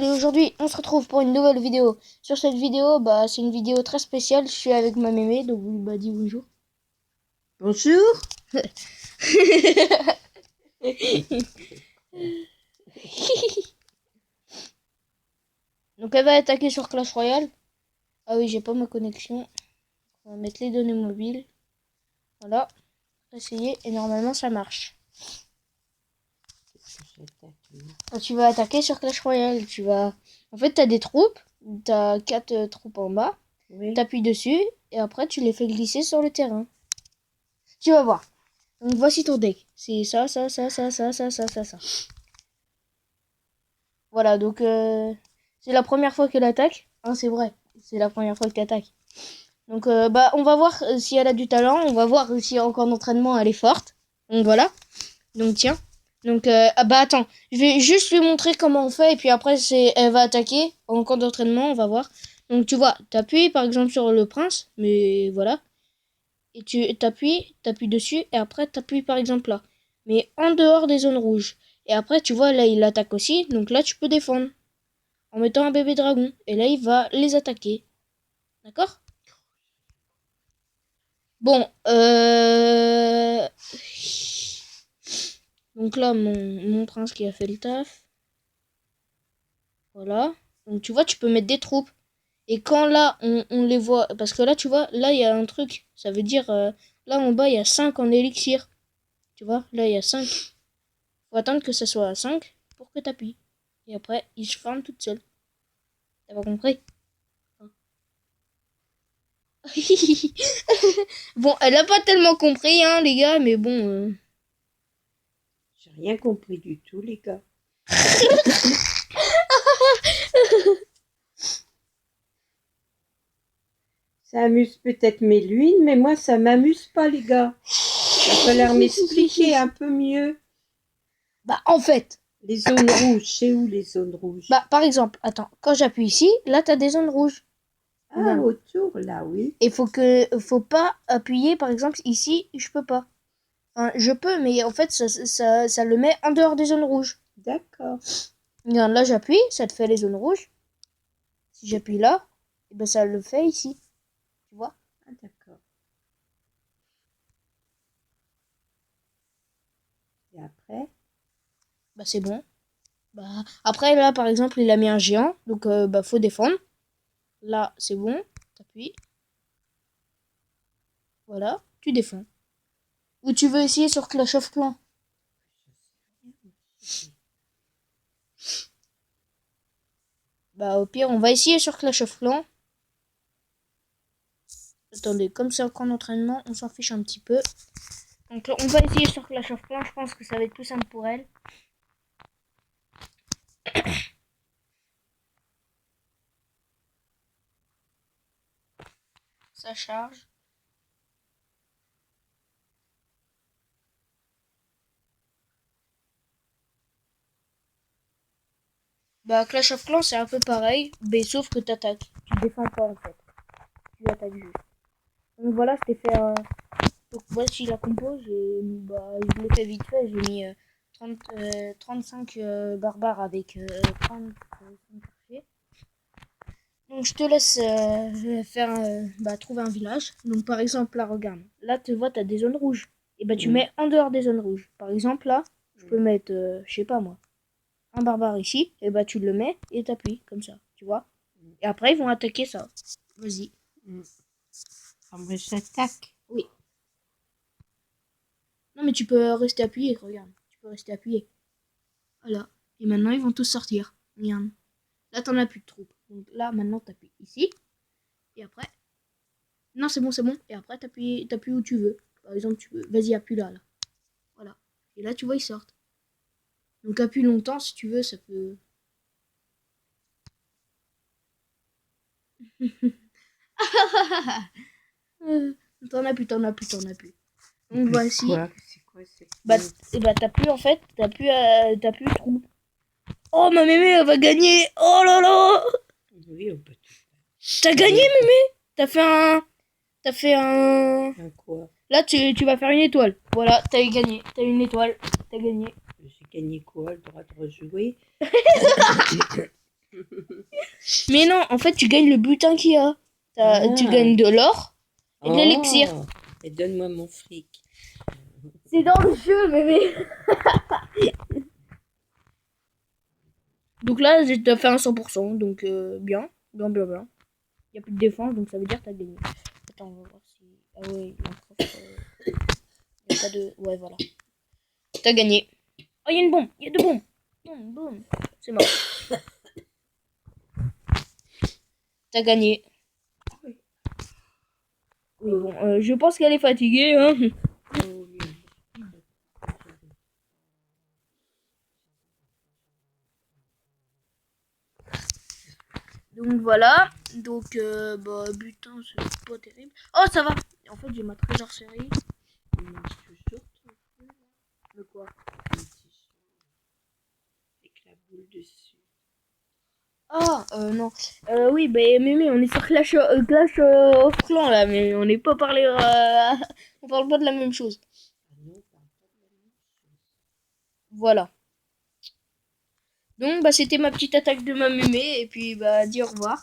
Et aujourd'hui, on se retrouve pour une nouvelle vidéo. Sur cette vidéo, c'est une vidéo très spéciale. Je suis avec ma mémé, donc dis bonjour. Bonjour. Donc elle va attaquer sur Clash Royale. Ah oui, j'ai pas ma connexion. On va mettre les données mobiles. Voilà. Essayer et normalement ça marche. Quand tu vas attaquer sur Clash Royale, En fait, t'as des troupes. T'as 4 troupes en bas. Oui. T'appuies dessus et après tu les fais glisser sur le terrain. Tu vas voir. Donc voici ton deck. C'est ça. Voilà, donc c'est la première fois qu'elle attaque. Hein, c'est vrai, c'est la première fois qu'elle attaque. Donc on va voir si elle a du talent. On va voir si encore d'entraînement elle est forte. Donc voilà. Donc tiens. Donc attends, je vais juste lui montrer comment on fait et puis après elle va attaquer en camp d'entraînement. On va voir. Donc tu vois, t'appuies par exemple sur le prince, mais voilà. Et tu t'appuies dessus et après t'appuies par exemple là. Mais en dehors des zones rouges. Et après tu vois là il attaque aussi, donc là tu peux défendre. En mettant un bébé dragon. Et là il va les attaquer. D'accord? Bon, donc là mon prince qui a fait le taf. Voilà. Donc tu vois tu peux mettre des troupes. Et quand là on les voit, parce que là tu vois, là il y a un truc. Ça veut dire, là en bas il y a 5 en élixir. Tu vois, là il y a 5. Faut attendre que ça soit à 5 pour que t'appuies. Et après, ils se forment toutes seules. T'as pas compris? Bon, elle a pas tellement compris, hein, les gars, mais bon. J'ai rien compris du tout, les gars. Ça amuse peut-être Méluine, mais moi, ça m'amuse pas, les gars. Il va falloir m'expliquer un peu mieux. En fait. Les zones rouges, c'est où les zones rouges? Par exemple, attends, quand j'appuie ici, là, t'as des zones rouges. Ah, Regarde. autour, là, oui. Et faut pas appuyer, par exemple, ici, je peux pas. Enfin, je peux, mais en fait, ça le met en dehors des zones rouges. D'accord. Regarde, là, j'appuie, ça te fait les zones rouges. Si j'appuie là, et ben, ça le fait ici. Tu vois? Ah, d'accord. Et après? C'est bon. Après, là, par exemple, il a mis un géant, donc faut défendre. Là, c'est bon, t'appuies. Voilà, tu défends. Ou tu veux essayer sur Clash of Clans? Au pire, on va essayer sur Clash of Clans. Attendez, comme c'est encore en entraînement, on s'en fiche un petit peu. Donc on va essayer sur Clash of Clans, je pense que ça va être plus simple pour elle. Ça charge. Clash of Clans c'est un peu pareil, mais sauf que t'attaques. Tu défends pas en fait. Tu attaques juste. Donc voilà, je t'ai fait un... Donc voici la compo, je l'ai fait vite fait, j'ai mis 35 barbares avec 30 archers. Donc je te laisse faire trouver un village. Donc par exemple là regarde, là tu vois t'as des zones rouges. Et tu mets en dehors des zones rouges. Par exemple là, je peux mettre, je sais pas moi, un barbare ici, et tu le mets et t'appuies comme ça, tu vois. Et après ils vont attaquer ça. Vas-y. Ah, moi, j'attaque. Oui. Non mais tu peux rester appuyé, regarde. Tu peux rester appuyé. Voilà. Et maintenant ils vont tous sortir. Regarde. Là t'en as plus de troupes. Donc là maintenant t'appuies ici. Et après. Non c'est bon, c'est bon. Et après t'appuies où tu veux. Par exemple tu veux. Vas-y appuie là. Voilà. Et là tu vois ils sortent. Donc appuie longtemps si tu veux, ça peut. T'en as plus. Donc voici. C'est quoi T'appuies en fait. T'appuies trop. Oh ma mémé elle va gagner. Oh là là. Oui, on peut tout. T'as gagné mémé. T'as fait un. Un quoi? Là, tu vas faire une étoile. Voilà, t'as gagné. T'as une étoile. T'as gagné. J'ai gagné quoi? Le droit de rejouer? Mais non, en fait, tu gagnes le butin qu'il y a. Tu Ah. gagnes de l'or et de l'élixir. Oh, et donne-moi mon fric. C'est dans le jeu, bébé. Donc là, j'ai fait un 100%, donc bien. Bien. Il n'y a plus de défense, donc ça veut dire que t'as gagné. Attends, on va voir si... Ah ouais, il y a pas de... Ouais, voilà. T'as gagné. Oh, il y a une bombe. Il y a deux bombes. Boum. C'est mort. T'as gagné. Oui, bon, je pense qu'elle est fatiguée, hein. Oh, oui. Donc voilà. Donc, bah, butin, c'est pas terrible. Oh, ça va. En fait, j'ai ma trésorerie. De quoi? Avec la boule dessus. Ah, non. Oui, bah, Mémé, on est sur Clash of Clans, là, mais on n'est pas parlé... on parle pas de la même chose. Ah non, pas de la même chose. Voilà. Donc, bah, c'était ma petite attaque de ma mémé, et puis, bah, dis au revoir.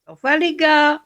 Au revoir les gars.